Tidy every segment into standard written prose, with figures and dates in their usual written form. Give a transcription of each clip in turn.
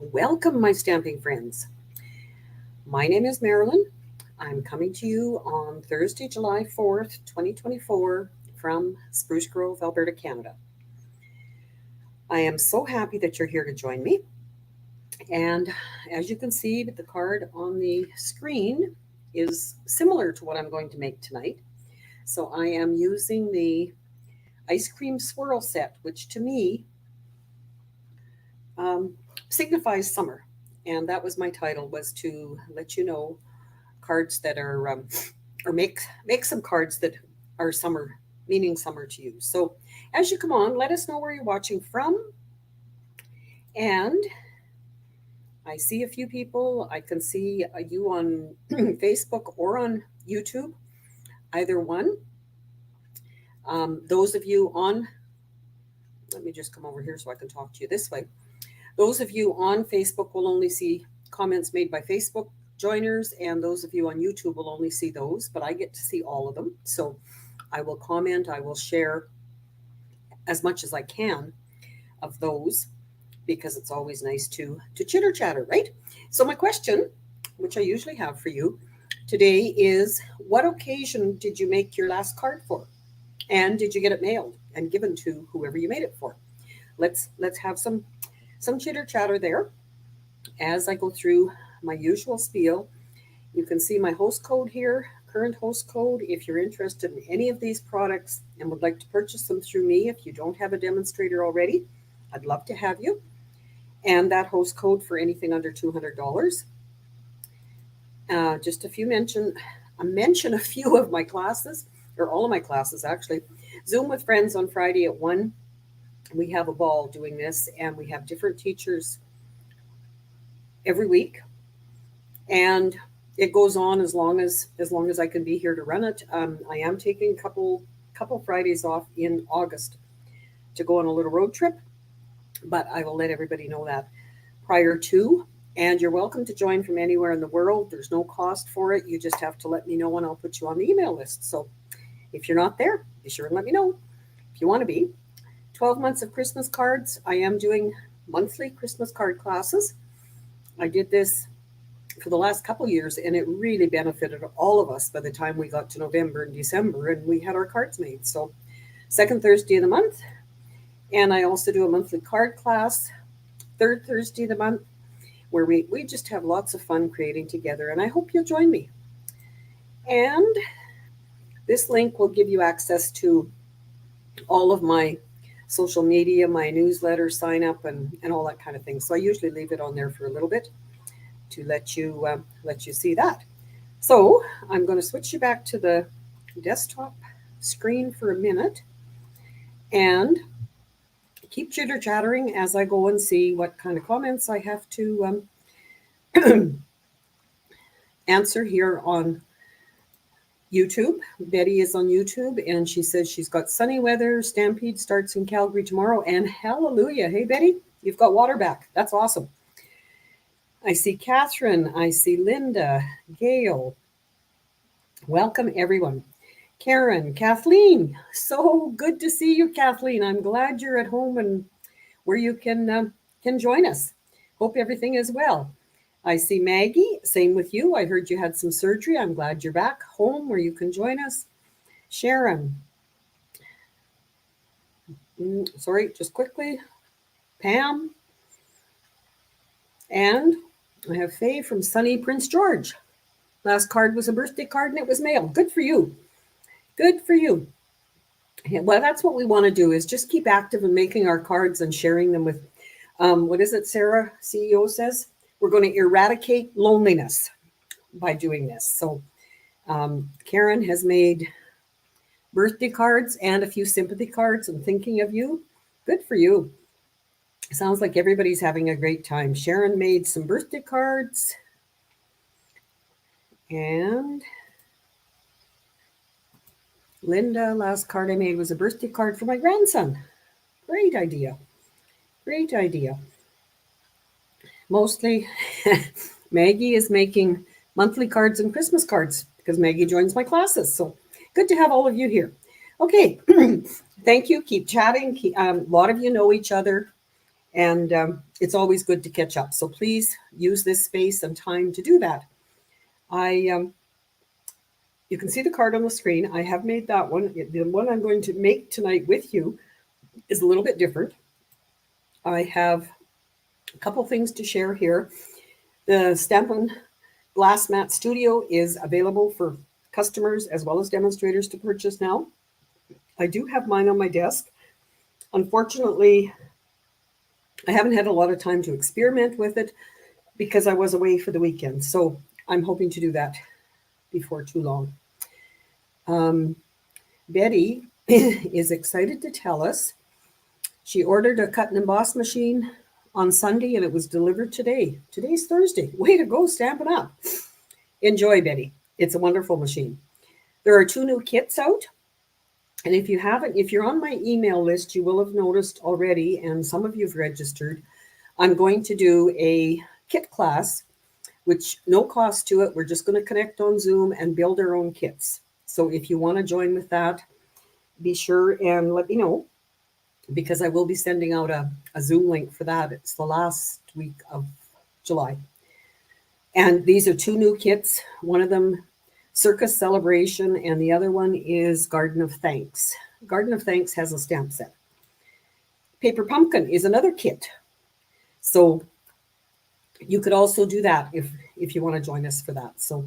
Welcome, my stamping friends. My name is Marilyn. I'm coming to you on Thursday, July 4th, 2024, from Spruce Grove, Alberta, Canada. I am so happy that you're here to join me. And as you can see, the card on the screen is similar to what I'm going to make tonight. So I am using the ice cream swirl set, which to me um, signifies summer. And that was my title, was to let you know cards that are or make some cards that are summer, meaning summer to you. So as you come on, let us know where you're watching from. And I see a few people. I can see you on Facebook or on YouTube, either one. Those of you on, let me just come over here so I can talk to you this way. Those of you on Facebook will only see comments made by Facebook joiners, and those of you on YouTube will only see those, but I get to see all of them. So I will comment, I will share as much as I can of those, because it's always nice to chitter chatter, right? So my question, which I usually have for you today, is what occasion did you make your last card for? And did you get it mailed and given to whoever you made it for? Let's have some chitter chatter there as I go through my usual spiel. You can see my host code here, current host code. If you're interested in any of these products and would like to purchase them through me, if you don't have a demonstrator already, I'd love to have you. And that host code for anything under $200. Just mention a few of my classes, or all of my classes actually. Zoom with Friends on Friday at 1. We have a ball doing this, and we have different teachers every week, and it goes on as long as I can be here to run it. I am taking a couple Fridays off in August to go on a little road trip, but I will let everybody know that prior to. And you're welcome to join from anywhere in the world. There's no cost for it. You just have to let me know, and I'll put you on the email list. So if you're not there, be sure and let me know if you want to be. 12 months of Christmas cards. I am doing monthly Christmas card classes. I did this for the last couple of years, and it really benefited all of us by the time we got to November and December, and we had our cards made. So second Thursday of the month. And I also do a monthly card class, third Thursday of the month, where we just have lots of fun creating together, and I hope you'll join me. And this link will give you access to all of my social media, my newsletter, sign up, and all that kind of thing. So I usually leave it on there for a little bit to let you see that. So I'm going to switch you back to the desktop screen for a minute and keep chitter chattering as I go and see what kind of comments I have to answer here on YouTube. Betty is on YouTube, and she says she's got sunny weather. Stampede starts in Calgary tomorrow, and hallelujah. Hey, Betty, you've got water back. That's awesome. I see Catherine. I see Linda, Gail. Welcome, everyone. Karen, Kathleen. So good to see you, Kathleen. I'm glad you're at home and where you can join us. Hope everything is well. I see Maggie, same with you. I heard you had some surgery. I'm glad you're back home where you can join us. Sharon. Sorry, just quickly. Pam. And I have Faye from sunny Prince George. Last card was a birthday card, and it was mailed. Good for you. Good for you. Well, that's what we want to do, is just keep active in making our cards and sharing them with, what is it Sarah, CEO, says? We're going to eradicate loneliness by doing this. So Karen has made birthday cards and a few sympathy cards and thinking of you. Good for you. Sounds like everybody's having a great time. Sharon made some birthday cards. And Linda, last card I made was a birthday card for my grandson. Great idea. Great idea. Mostly Maggie is making monthly cards and Christmas cards because Maggie joins my classes. So good to have all of you here. Okay, thank you. Keep chatting. A lot of you know each other. And it's always good to catch up. So please use this space and time to do that. You can see the card on the screen. I have made that one. The one I'm going to make tonight with you is a little bit different. I have a couple things to share here. The Stampin' Glass Mat Studio is available for customers as well as demonstrators to purchase now. I do have mine on my desk. Unfortunately, I haven't had a lot of time to experiment with it because I was away for the weekend. So I'm hoping to do that before too long. Betty is excited to tell us she ordered a cut and emboss machine on Sunday and it was delivered today. Today's Thursday. Way to go, Stampin' Up. Enjoy, Betty. It's a wonderful machine. There are 2 new kits out. And if you're on my email list, you will have noticed already, and some of you've registered, I'm going to do a kit class, which no cost to it. We're just going to connect on Zoom and build our own kits. So if you want to join with that, be sure and let me know, because I will be sending out a Zoom link for that. It's the last week of July. And these are 2 new kits. One of them, Circus Celebration, and the other one is Garden of Thanks. Garden of Thanks has a stamp set. Paper Pumpkin is another kit. So you could also do that if you want to join us for that. So,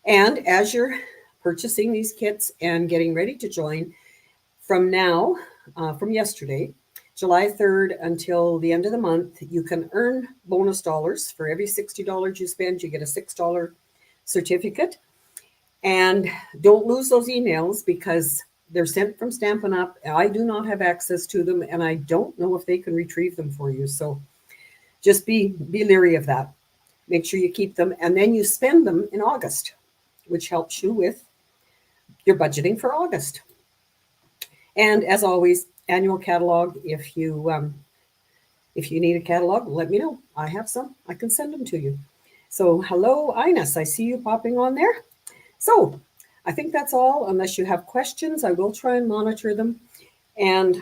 and as you're purchasing these kits and getting ready to join, from now, from yesterday, July 3rd until the end of the month, you can earn bonus dollars. For every $60 you spend, you get a $6 certificate. And don't lose those emails because they're sent from Stampin' Up. I do not have access to them, and I don't know if they can retrieve them for you. So just be leery of that. Make sure you keep them, and then you spend them in August, which helps you with your budgeting for August. And as always, annual catalog. If you need a catalog, let me know. I have some. I can send them to you. So hello, Ines. I see you popping on there. So I think that's all. Unless you have questions, I will try and monitor them. And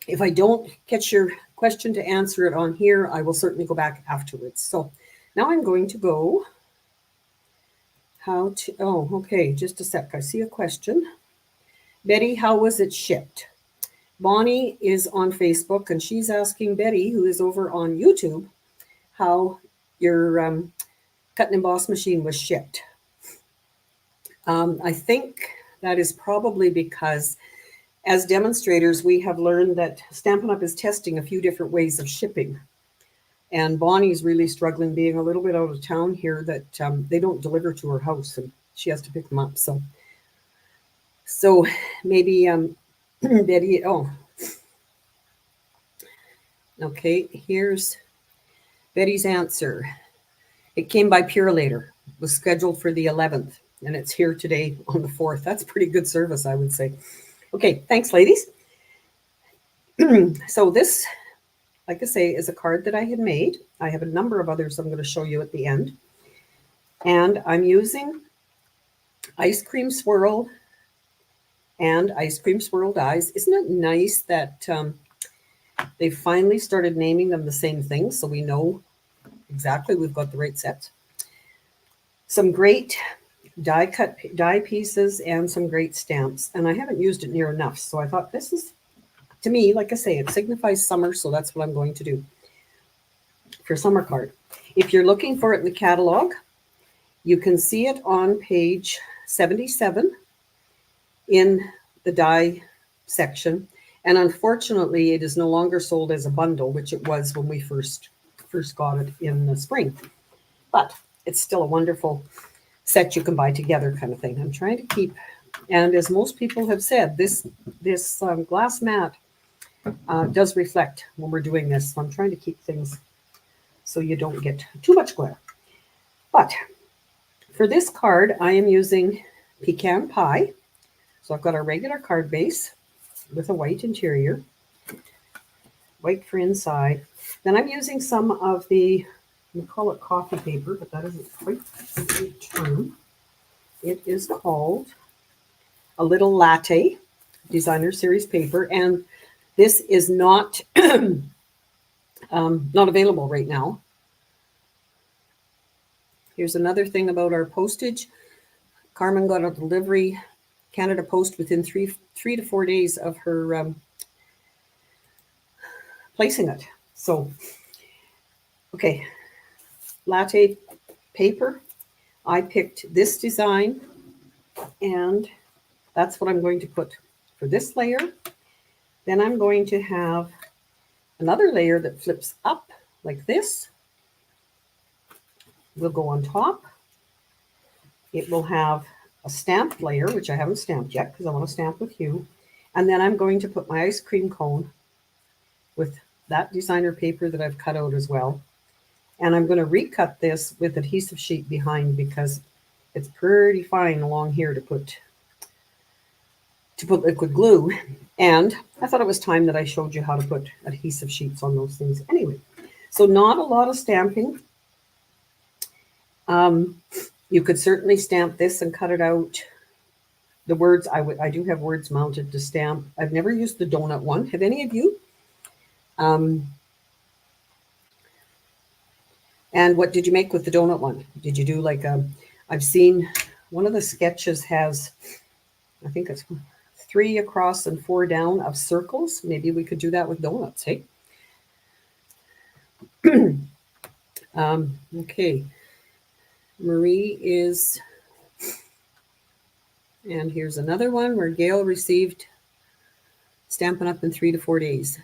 if I don't catch your question to answer it on here, I will certainly go back afterwards. So now I'm going to go. Okay, just a sec. I see a question. Betty, how was it shipped? Bonnie is on Facebook and she's asking Betty, who is over on YouTube, how your cut and emboss machine was shipped. I think that is probably because as demonstrators, we have learned that Stampin' Up! Is testing a few different ways of shipping. And Bonnie's really struggling, being a little bit out of town here, that they don't deliver to her house and she has to pick them up. So maybe Betty, okay, here's Betty's answer. It came by Purelator. It was scheduled for the 11th. And it's here today on the 4th. That's pretty good service, I would say. Okay, thanks, ladies. So this, like I say, is a card that I had made. I have a number of others I'm going to show you at the end. And I'm using Ice Cream Swirl and Ice Cream Swirl dies. Isn't it nice that they finally started naming them the same thing, so we know exactly we've got the right sets? Some great die pieces and some great stamps, and I haven't used it near enough, so I thought this is, to me, like I say, it signifies summer, so that's what I'm going to do for summer card. If you're looking for it in the catalog, you can see it on page 77 in the die section, and unfortunately it is no longer sold as a bundle, which it was when we first got it in the spring, but it's still a wonderful set you can buy together kind of thing. I'm trying to keep, and as most people have said, this glass mat does reflect when we're doing this. So I'm trying to keep things so you don't get too much glare. But for this card, I am using Pecan Pie. So I've got a regular card base with a white interior, white for inside. Then I'm using some of the, we call it coffee paper, but that isn't quite the right term. It is called a Little Latte Designer Series paper. And this is not Not available right now. Here's another thing about our postage. Carmen got a delivery, Canada Post, within three to 4 days of her placing it. So, okay, latte paper. I picked this design, and that's what I'm going to put for this layer. Then I'm going to have another layer that flips up like this. Will go on top. It will have a stamped layer, which I haven't stamped yet because I want to stamp with you. And then I'm going to put my ice cream cone with that designer paper that I've cut out as well. And I'm going to recut this with adhesive sheet behind because it's pretty fine along here to put liquid glue. And I thought it was time that I showed you how to put adhesive sheets on those things. Anyway, so not a lot of stamping. You could certainly stamp this and cut it out. The words, I do have words mounted to stamp. I've never used the donut one. Have any of you? And what did you make with the donut one? Did you do like I've seen one of the sketches has, I think it's 3 across and 4 down of circles. Maybe we could do that with donuts, hey? Okay. Marie is, and here's another one where Gail received Stampin' Up! In 3 to 4 days.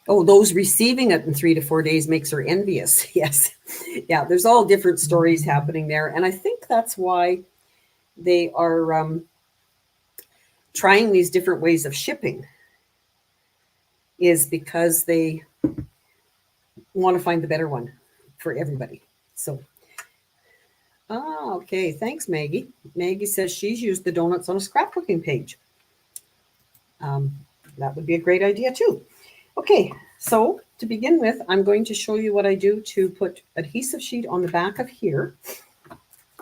Oh, those receiving it in 3 to 4 days makes her envious. Yes. Yeah, there's all different stories happening there. And I think that's why they are trying these different ways of shipping, is because they want to find the better one for everybody. So, okay. Thanks, Maggie. Maggie says she's used the donuts on a scrapbooking page. That would be a great idea too. Okay, so to begin with, I'm going to show you what I do to put adhesive sheet on the back of here.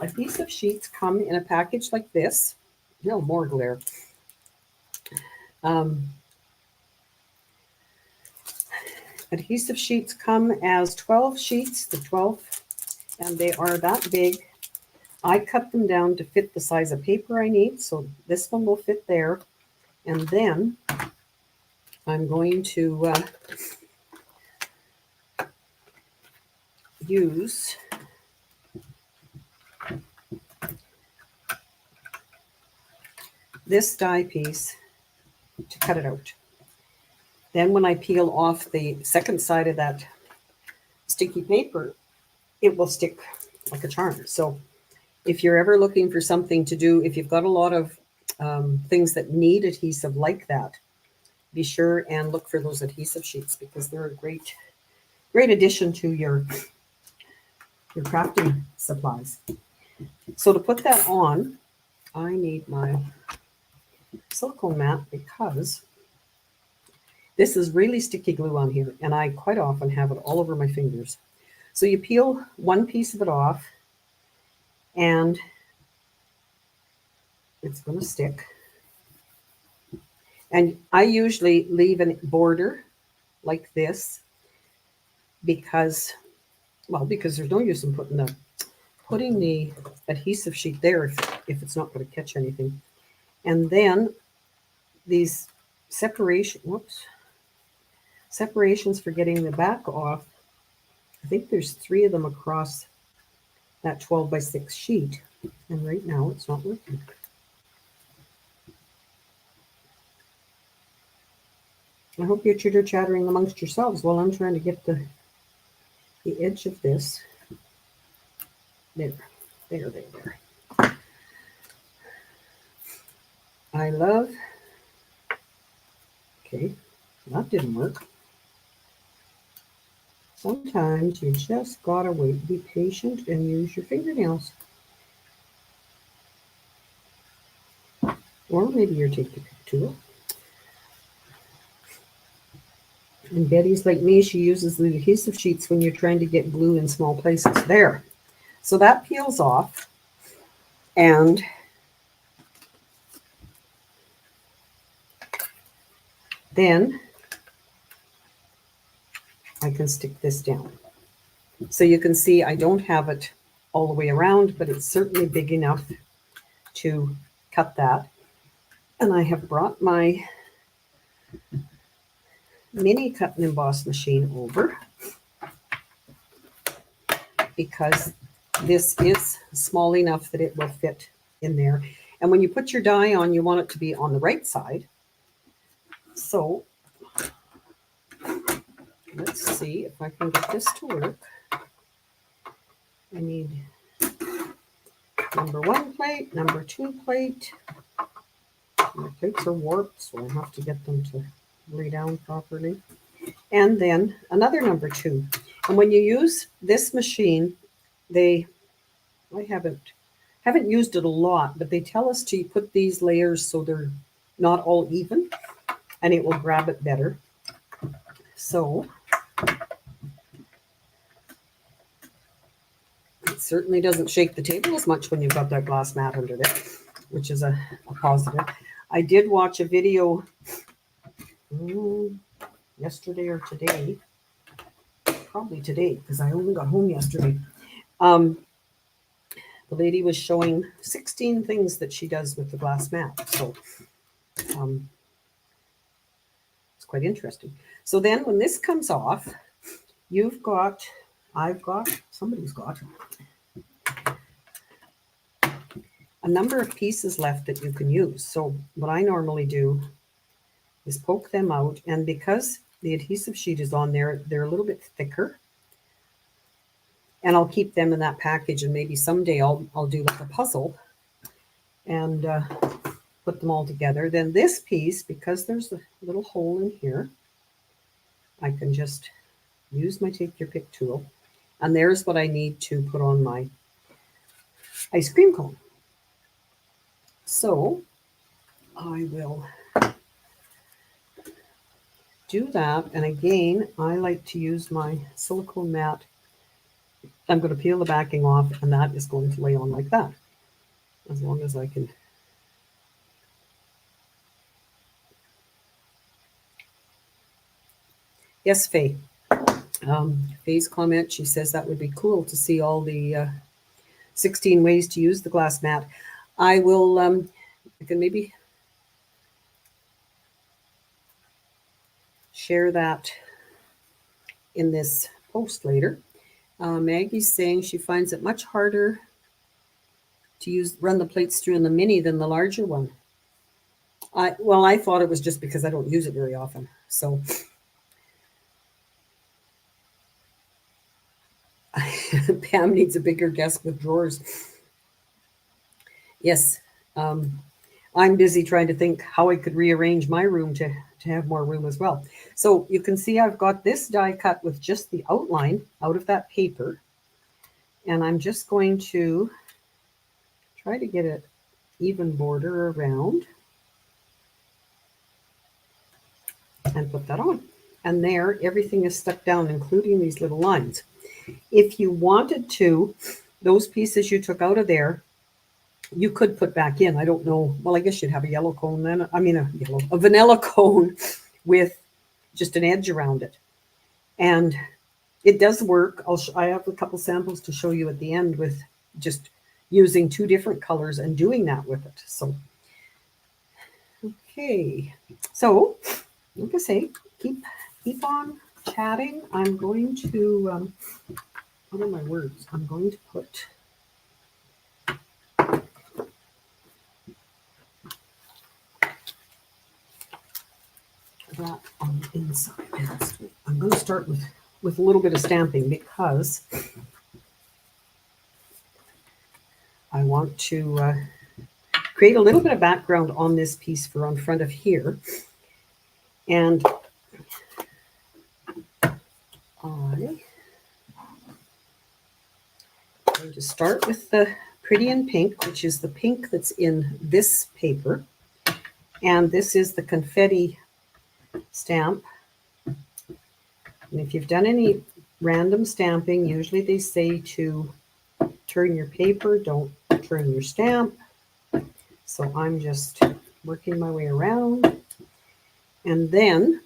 Adhesive sheets come in a package like this. No more glare. Adhesive sheets come as 12 sheets, the 12, and they are that big. I cut them down to fit the size of paper I need, so this one will fit there. And then I'm going to use this die piece to cut it out. Then when I peel off the second side of that sticky paper, it will stick like a charm. So if you're ever looking for something to do, if you've got a lot of things that need adhesive like that, be sure and look for those adhesive sheets because they're a great addition to your crafting supplies. So to put that on, I need my silicone mat because this is really sticky glue on here, and I quite often have it all over my fingers. So you peel one piece of it off, and it's going to stick. And I usually leave a border like this because there's no use in putting the adhesive sheet there if it's not going to catch anything. And then these separations for getting the back off, I think there's 3 of them across that 12 by 6 sheet. And right now it's not working. I hope you're chitter-chattering amongst yourselves while I'm trying to get the edge of this. There. I love, okay, that didn't work. Sometimes you just gotta wait, be patient, and use your fingernails. Or maybe you're taking a tool. And Betty's like me, she uses the adhesive sheets when you're trying to get glue in small places. There. So that peels off. And then can stick this down. So you can see I don't have it all the way around, but it's certainly big enough to cut that. And I have brought my mini cut and emboss machine over because this is small enough that it will fit in there. And when you put your die on, you want it to be on the right side. So let's see if I can get this to work. I need number 1 plate, number 2 plate. My plates are warped, so I have to get them to lay down properly. And then another number 2. And when you use this machine, I haven't used it a lot, but they tell us to put these layers so they're not all even, and it will grab it better. So it certainly doesn't shake the table as much when you've got that glass mat under there, which is a positive. I did watch a video yesterday or today, probably today, because I only got home yesterday. The lady was showing 16 things that she does with the glass mat. So it's quite interesting. So then when this comes off, somebody's got a number of pieces left that you can use. So what I normally do is poke them out, and because the adhesive sheet is on there, they're a little bit thicker. And I'll keep them in that package, and maybe someday I'll do like a puzzle and put them all together. Then this piece, because there's a little hole in here, I can just use my take your pick tool, and there's what I need to put on my ice cream cone. So I will do that, and again, I like to use my silicone mat. I'm going to peel the backing off, and that is going to lay on like that, as long as I can. Yes, Faye. Faye's comment, she says that would be cool to see all the 16 ways to use the glass mat. I will, I can maybe share that in this post later. Maggie's saying she finds it much harder to run the plates through in the mini than the larger one. I thought it was just because I don't use it very often. So Pam needs a bigger desk with drawers. Yes, I'm busy trying to think how I could rearrange my room to have more room as well. So you can see I've got this die cut with just the outline out of that paper. And I'm just going to try to get an even border around and put that on. And there, everything is stuck down, including these little lines. If you wanted to, those pieces you took out of there, you could put back in. I don't know. Well, I guess you'd have a yellow cone then. I mean, a vanilla cone with just an edge around it. And it does work. I have a couple samples to show you at the end with just using 2 different colors and doing that with it. So, okay. So, like I say, keep on chatting. I'm going to, what are my words? I'm going to put that on the inside. I'm going to start with a little bit of stamping because I want to create a little bit of background on this piece for on front of here. And I'm going to start with the Pretty in Pink, which is the pink that's in this paper. And this is the confetti stamp. And if you've done any random stamping, usually they say to turn your paper, don't turn your stamp. So I'm just working my way around. And then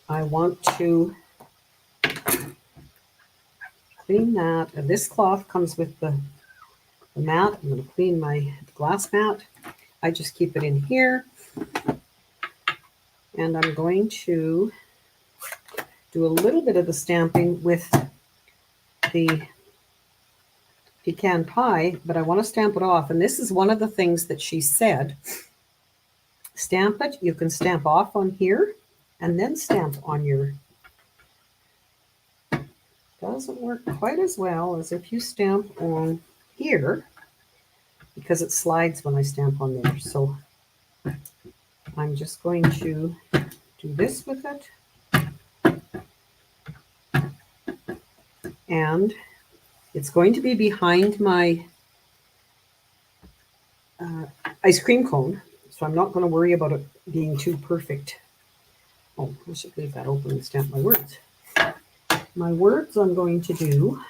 I want to clean that. And this cloth comes with the mat. I'm going to clean my glass mat. I just keep it in here. And I'm going to do a little bit of the stamping with the pecan pie, but I want to stamp it off. And this is one of the things that she said. Stamp it. You can stamp off on here and then stamp on your... Doesn't work quite as well as if you stamp on here, because it slides when I stamp on there. So I'm just going to do this with it. And it's going to be behind my ice cream cone. So I'm not going to worry about it being too perfect. Oh, I should leave that open and stamp my words. My words I'm going to do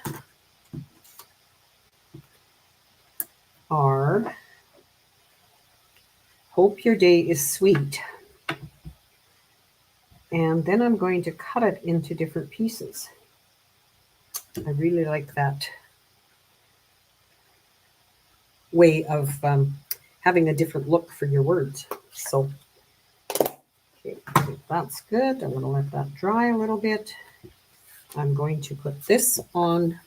are, hope your day is sweet. And then I'm going to cut it into different pieces. I really like that way of having a different look for your words. So, okay, I think that's good. I'm going to let that dry a little bit. I'm going to put this on.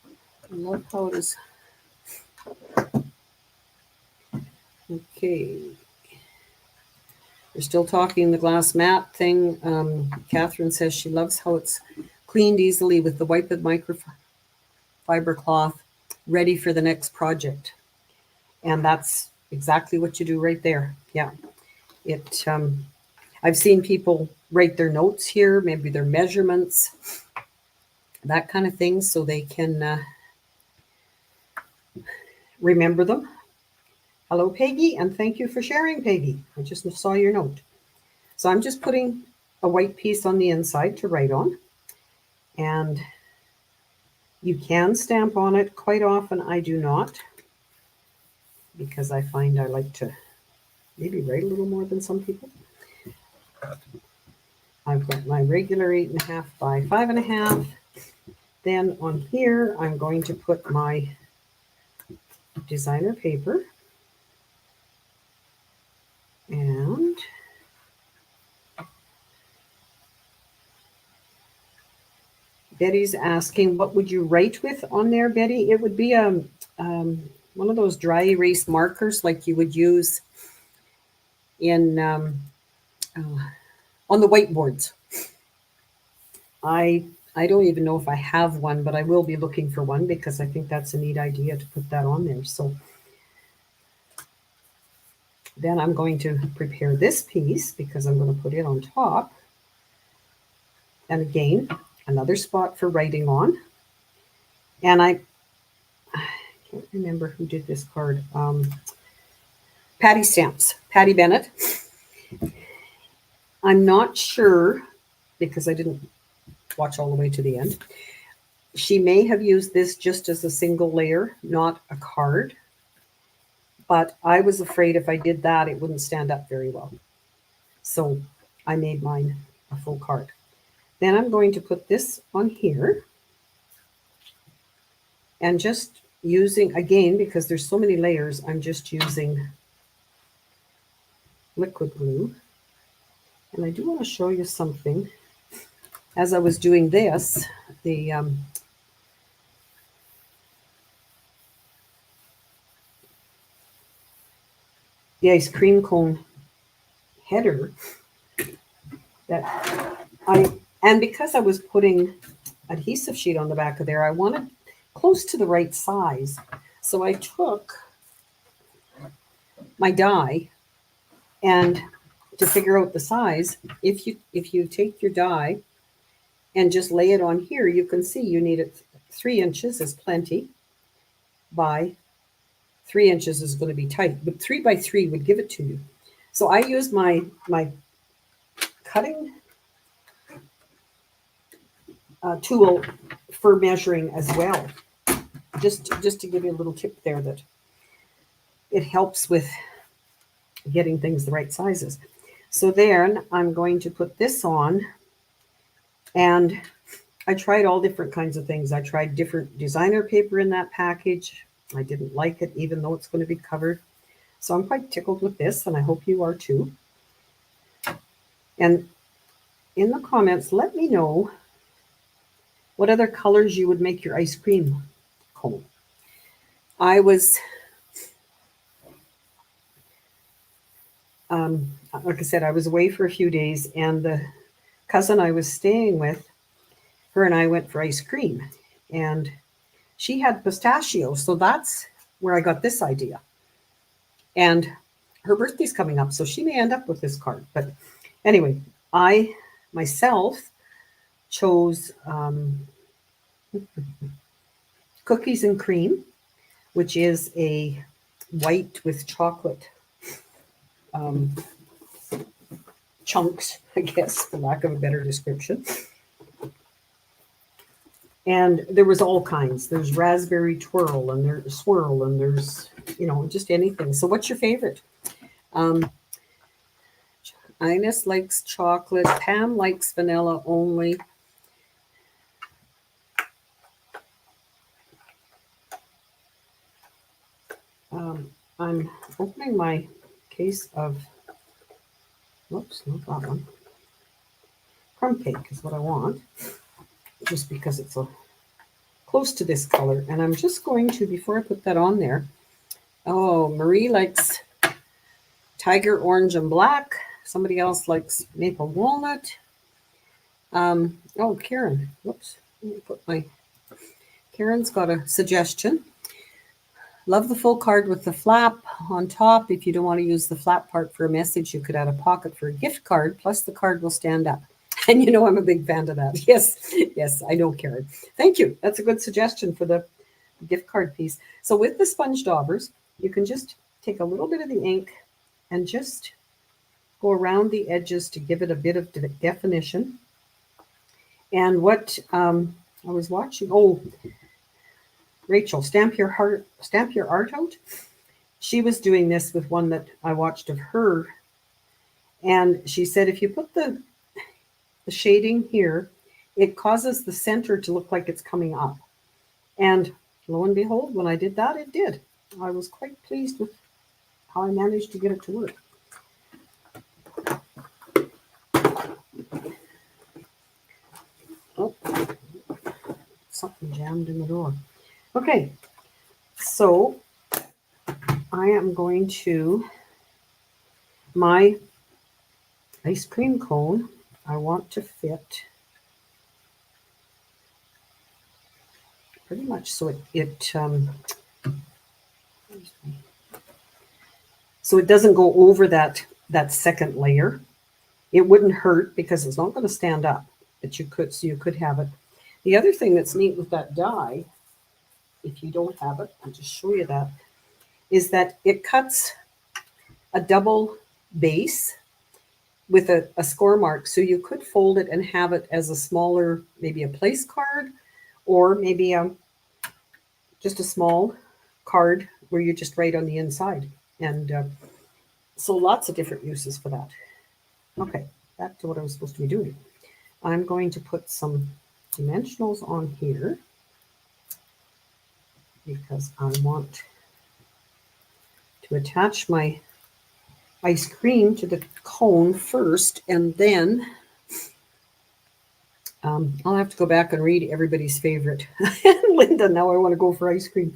I love how it is. Okay. We're still talking the glass mat thing. Catherine says she loves how it's cleaned easily with the wiped microfiber cloth, ready for the next project. And that's exactly what you do right there. Yeah. It. I've seen people write their notes here, maybe their measurements, that kind of thing, so they can remember them. Hello, Peggy, and thank you for sharing, Peggy. I just saw your note. So I'm just putting a white piece on the inside to write on. And you can stamp on it. Quite often I do not, because I find I like to maybe write a little more than some people. I've got my regular 8.5 by 5.5. Then on here, I'm going to put my designer paper. And Betty's asking, what would you write with on there, Betty? It would be one of those dry erase markers like you would use in on the whiteboards. I don't even know if I have one, but I will be looking for one because I think that's a neat idea to put that on there. So then I'm going to prepare this piece because I'm going to put it on top. And again, another spot for writing on. And I can't remember who did this card. Patty Stamps, Patty Bennett. I'm not sure because I didn't watch all the way to the end. She may have used this just as a single layer, not a card. But I was afraid if I did that, it wouldn't stand up very well. So I made mine a full card. Then I'm going to put this on here. And just using, again, because there's so many layers, I'm just using liquid glue. And I do want to show you something. As I was doing this, the ice cream cone header and because I was putting adhesive sheet on the back of there, I wanted close to the right size. So I took my die, and to figure out the size, if you take your die and just lay it on here, you can see you need it 3 inches is plenty by 3 inches is going to be tight, but 3 by 3 would give it to you. So I use my cutting tool for measuring as well. Just to give you a little tip there that it helps with getting things the right sizes. So then I'm going to put this on, and I tried all different kinds of things. I tried different designer paper in that package. I didn't like it, even though it's going to be covered. So I'm quite tickled with this, and I hope you are too. And in the comments, let me know what other colors you would make your ice cream cone. I was, like I said, I was away for a few days, and the cousin I was staying with, her and I went for ice cream, and she had pistachio, so that's where I got this idea. And her birthday's coming up, so she may end up with this card. But anyway, I myself chose cookies and cream, which is a white with chocolate chunks, I guess, for lack of a better description. And there was all kinds. There's raspberry twirl, and there's swirl, and there's, just anything. So what's your favorite? Ines likes chocolate. Pam likes vanilla only. I'm opening my case of, whoops, not that one. Crumb cake is what I want, just because it's close to this color. And I'm just going to, before I put that on there, oh, Marie likes tiger orange and black. Somebody else likes maple walnut. Oh, Karen, whoops, let me put Karen's got a suggestion. Love the full card with the flap on top. If you don't want to use the flap part for a message, you could add a pocket for a gift card, plus the card will stand up. And I'm a big fan of that. Yes, I know, Karen. Thank you. That's a good suggestion for the gift card piece. So with the sponge daubers, you can just take a little bit of the ink and just go around the edges to give it a bit of definition. And what I was watching, Rachel, Stamp Your Art Out. She was doing this with one that I watched of her. And she said, if you put the shading here, it causes the center to look like it's coming up. And lo and behold, when I did that, it did. I was quite pleased with how I managed to get it to work. Oh, something jammed in the door. Okay, so I am going to, my ice cream cone, I want to fit pretty much so so it doesn't go over that second layer. It wouldn't hurt because it's not going to stand up, but you could have it. The other thing that's neat with that die, if you don't have it, I'll just show you that, is that it cuts a double base with a score mark. So you could fold it and have it as a smaller, maybe a place card, or maybe just a small card where you just write on the inside. And so lots of different uses for that. Okay, back to what I was supposed to be doing. I'm going to put some dimensionals on here because I want to attach my ice cream to the cone first, and then I'll have to go back and read everybody's favorite. Linda, now I want to go for ice cream.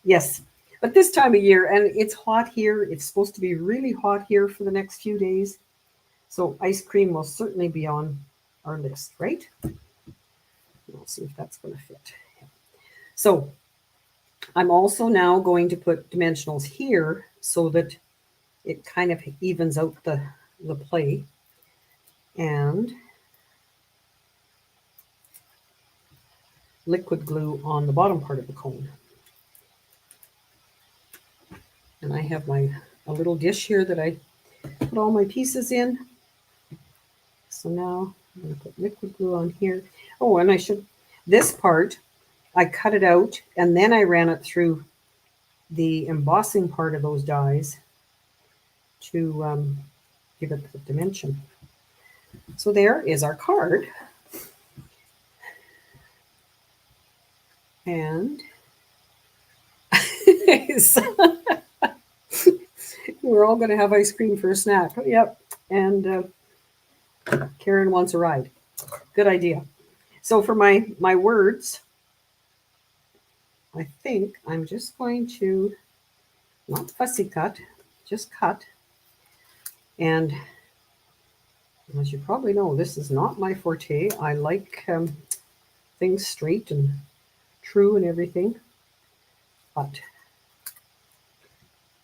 Yes, but this time of year, and it's hot here. It's supposed to be really hot here for the next few days. So ice cream will certainly be on our list, right? We'll see if that's going to fit. So I'm also now going to put dimensionals here so that it kind of evens out the play. And liquid glue on the bottom part of the cone. And I have a little dish here that I put all my pieces in. So now I'm going to put liquid glue on here. Oh, and this part, I cut it out and then I ran it through the embossing part of those dies to give it the dimension. So there is our card. And we're all going to have ice cream for a snack. Yep. And Karen wants a ride. Good idea. So for my words, I think I'm just going to not fussy cut, just cut. And as you probably know, this is not my forte. I like things straight and true and everything. But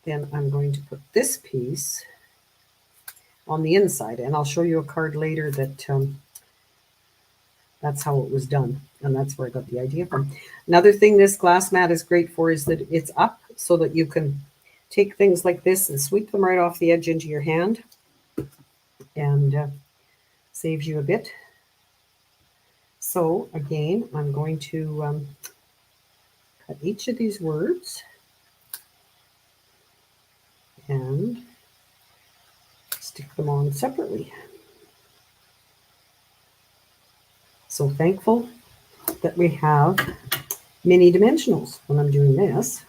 then I'm going to put this piece on the inside, and I'll show you a card later that that's how it was done, and that's where I got the idea from. Another thing this glass mat is great for is that it's up so that you can take things like this and sweep them right off the edge into your hand, and saves you a bit. So again, I'm going to cut each of these words and stick them on separately. So thankful that we have mini dimensionals when I'm doing this.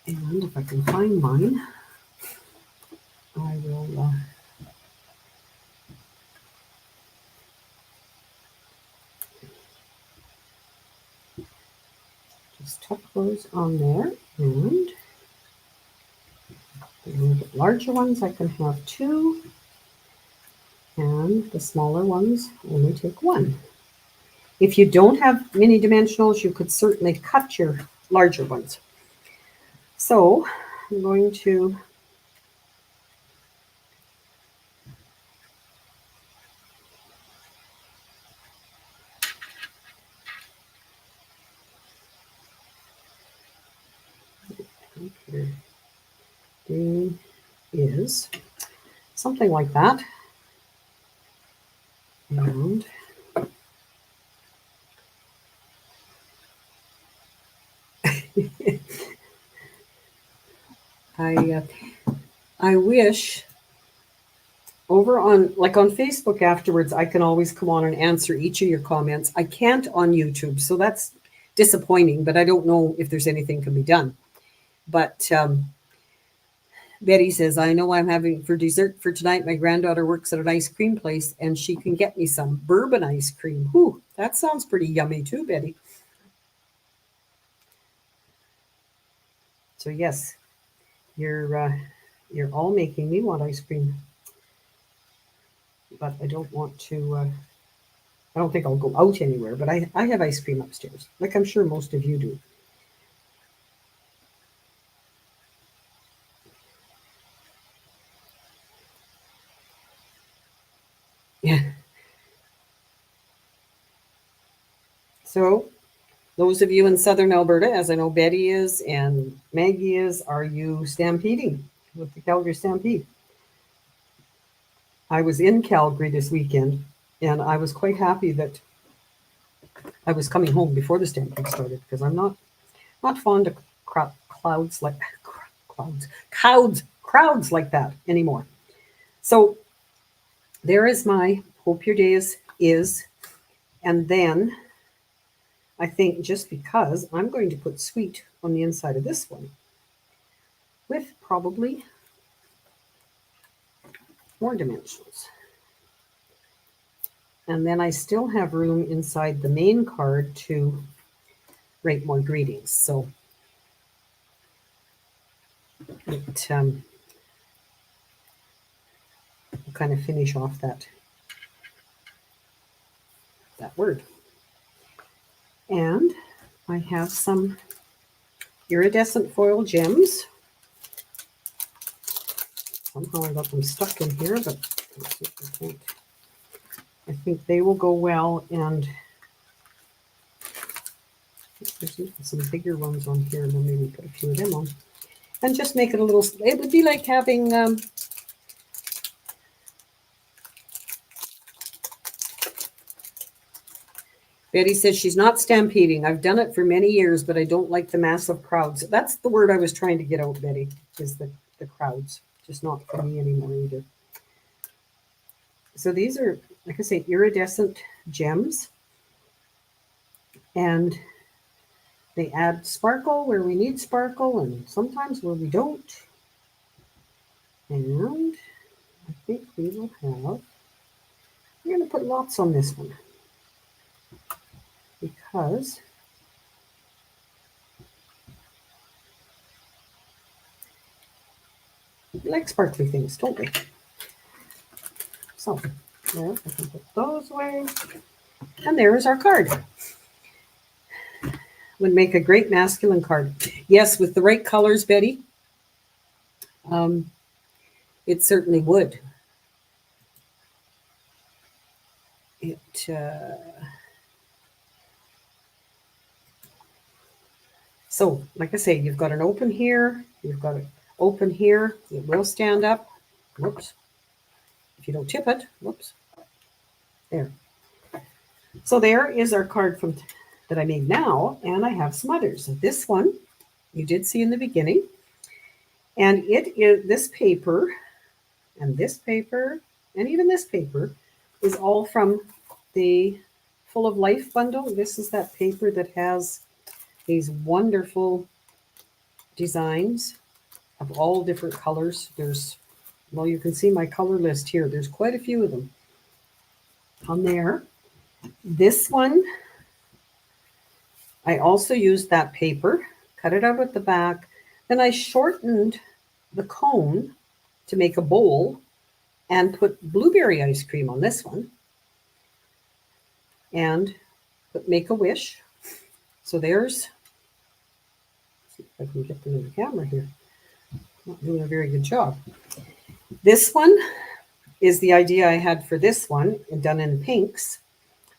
And if I can find mine, I will just tuck those on there, and the little bit larger ones I can have 2, and the smaller ones only take 1. If you don't have mini dimensionals, you could certainly cut your larger ones. So I'm going to green is something like that. And I wish over on Facebook afterwards, I can always come on and answer each of your comments. I can't on YouTube, so that's disappointing, but I don't know if there's anything can be done. But Betty says, I know I'm having for dessert for tonight. My granddaughter works at an ice cream place and she can get me some bourbon ice cream. Whew, that sounds pretty yummy too, Betty. So yes, you're all making me want ice cream. But I don't want to, I don't think I'll go out anywhere, but I have ice cream upstairs, like I'm sure most of you do. Yeah. So those of you in southern Alberta, as I know Betty is and Maggie is, are you stampeding with the Calgary Stampede? I was in Calgary this weekend, and I was quite happy that I was coming home before the stampede started, because I'm not fond of crowds like that anymore. So there is my hope your day is, and then I think just because I'm going to put sweet on the inside of this one with probably more dimensions. And then I still have room inside the main card to write more greetings. So it will kind of finish off that word. And I have some iridescent foil gems. Somehow I got them stuck in here, but let's see if I think they will go well. And there's some bigger ones on here, and then maybe put a few of them on. And just make it a little, it would be like having Betty says she's not stampeding. I've done it for many years, but I don't like the massive crowds. That's the word I was trying to get out, Betty, is the crowds. just not for me anymore either. So these are, like I say, iridescent gems, and they add sparkle where we need sparkle and sometimes where we don't. And I think we will have, we're going to put lots on this one because we like sparkly things, don't we? So there, I can put those away. And there is our card. Would make a great masculine card. Yes, with the right colors, Betty, it certainly would. So, like I say, you've got an open here, you've got an open here. It will stand up. Whoops. If you don't tip it, whoops. There. So there is our card from that I made now, and I have some others. This one you did see in the beginning, and it is this paper, and this paper, and even this paper is all from the Full of Life bundle. This is that paper that has these wonderful designs of all different colors. There's, well, you can see my color list here. There's quite a few of them on there. This one, I also used that paper, cut it out at the back. Then I shortened the cone to make a bowl and put blueberry ice cream on this one and put Make-A-Wish. So there's, see if I can get them in the camera here. Not doing a very good job. This one is the idea I had for this one, done in pinks.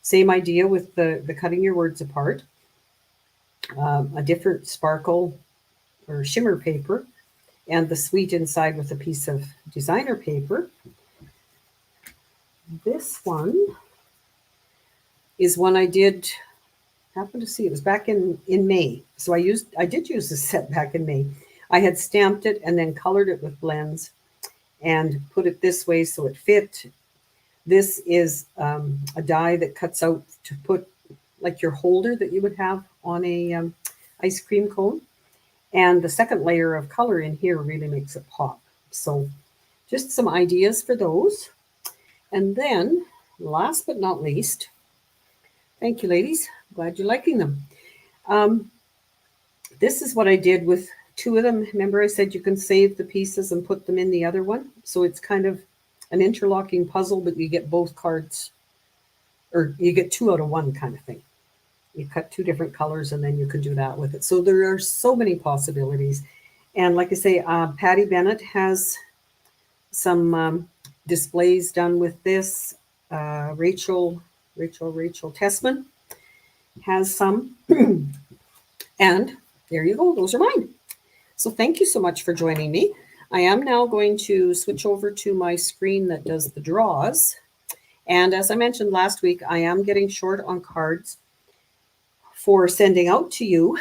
Same idea with the cutting your words apart. A different sparkle or shimmer paper, and the sweet inside with a piece of designer paper. This one is one I did, happen to see, it was back in May. So I did use this set back in May. I had stamped it and then colored it with blends and put it this way so it fit. This is a die that cuts out to put like your holder that you would have on a ice cream cone. And the second layer of color in here really makes it pop. So just some ideas for those. And then last but not least, thank you, ladies. Glad you're liking them. This is what I did with two of them. Remember I said you can save the pieces and put them in the other one. So it's kind of an interlocking puzzle, but you get both cards, or you get two out of one kind of thing. You cut two different colors and then you can do that with it. So there are so many possibilities. And like I say, Patty Bennett has some displays done with this. Rachel Tessman has some. And there you go. Those are mine. So thank you so much for joining me. I am now going to switch over to my screen that does the draws. And as I mentioned last week, I am getting short on cards for sending out to you.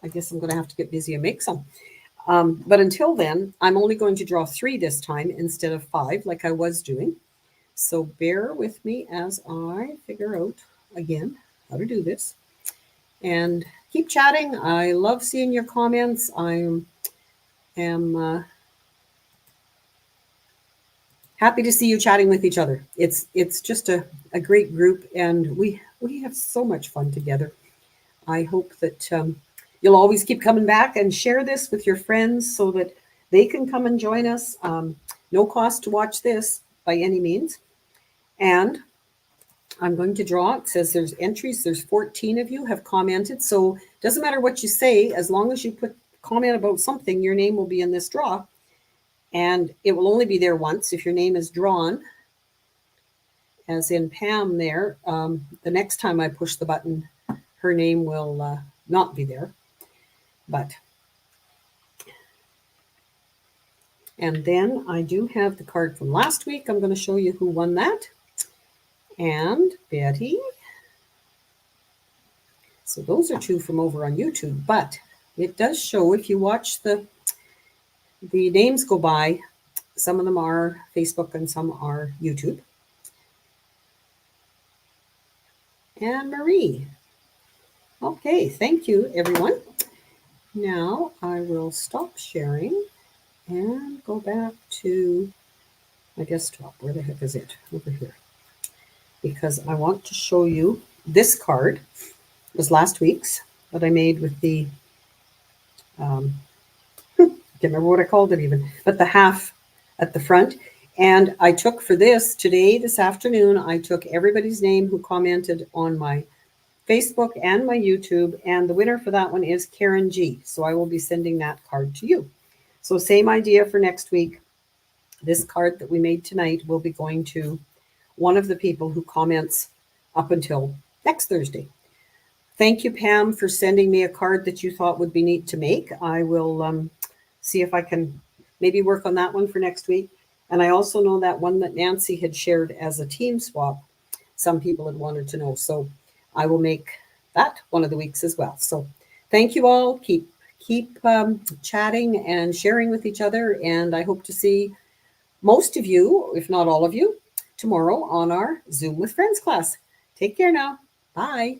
I guess I'm going to have to get busy and make some. But until then, I'm only going to draw 3 this time instead of 5 like I was doing. So bear with me as I figure out, again, how to do this. And keep chatting. I love seeing your comments. I am happy to see you chatting with each other. It's just a great group, and we have so much fun together. I hope that you'll always keep coming back and share this with your friends so that they can come and join us. No cost to watch this by any means. And I'm going to draw. It says there's entries. There's 14 of you have commented. So it doesn't matter what you say, as long as you put comment about something, your name will be in this draw. And it will only be there once if your name is drawn, as in Pam there. The next time I push the button, her name will not be there. And then I do have the card from last week. I'm going to show you who won that. And Betty. So those are 2 from over on YouTube, but it does show, if you watch the The names go by. Some of them are Facebook and some are YouTube. And Marie. Okay, thank you, everyone. Now I will stop sharing and go back to my desktop. Where the heck is it? Over here. Because I want to show you this card. It was last week's that I made with the, I can't remember what I called it even, but the half at the front. And I took for this today, this afternoon, I took everybody's name who commented on my Facebook and my YouTube. And the winner for that one is Karen G. So I will be sending that card to you. So same idea for next week. This card that we made tonight will be going to one of the people who comments up until next Thursday. Thank you, Pam, for sending me a card that you thought would be neat to make. I will see if I can maybe work on that one for next week. And I also know that one that Nancy had shared as a team swap, some people had wanted to know. So I will make that one of the weeks as well. So thank you all. Keep chatting and sharing with each other. And I hope to see most of you, if not all of you, tomorrow on our Zoom with Friends class. Take care now. Bye.